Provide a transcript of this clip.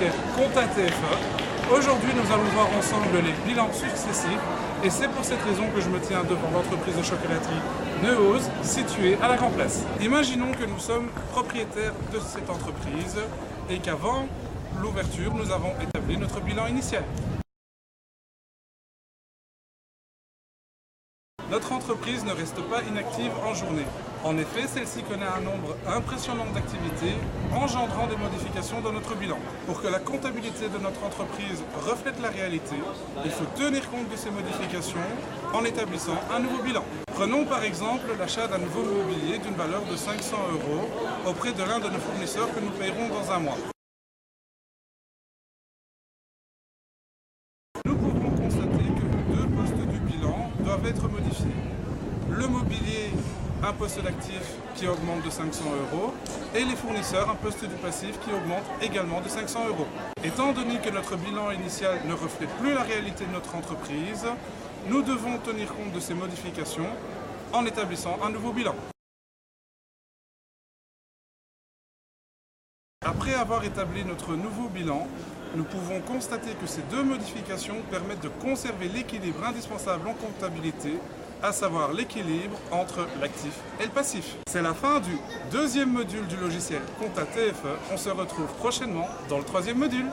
logiciel Compta TFE. Aujourd'hui, nous allons voir ensemble les bilans successifs et c'est pour cette raison que je me tiens devant l'entreprise de chocolaterie Neuhausen, située à la Grand Place. Imaginons que nous sommes propriétaires de cette entreprise et qu'avant l'ouverture, nous avons établi notre bilan initial. Notre entreprise ne reste pas inactive en journée. En effet, celle-ci connaît un nombre impressionnant d'activités engendrant des modifications dans notre bilan. Pour que la comptabilité de notre entreprise reflète la réalité, il faut tenir compte de ces modifications en établissant un nouveau bilan. Prenons par exemple l'achat d'un nouveau mobilier d'une valeur de 500 € auprès de l'un de nos fournisseurs que nous paierons dans un mois. Nous pouvons constater que deux postes du bilan doivent être modifiés. Le mobilier, un poste d'actif qui augmente de 500 € et les fournisseurs, un poste du passif qui augmente également de 500 €. Étant donné que notre bilan initial ne reflète plus la réalité de notre entreprise, nous devons tenir compte de ces modifications en établissant un nouveau bilan. Après avoir établi notre nouveau bilan, nous pouvons constater que ces deux modifications permettent de conserver l'équilibre indispensable en comptabilité, à savoir l'équilibre entre l'actif et le passif. C'est la fin du deuxième module du logiciel Compta TFE. On se retrouve prochainement dans le troisième module.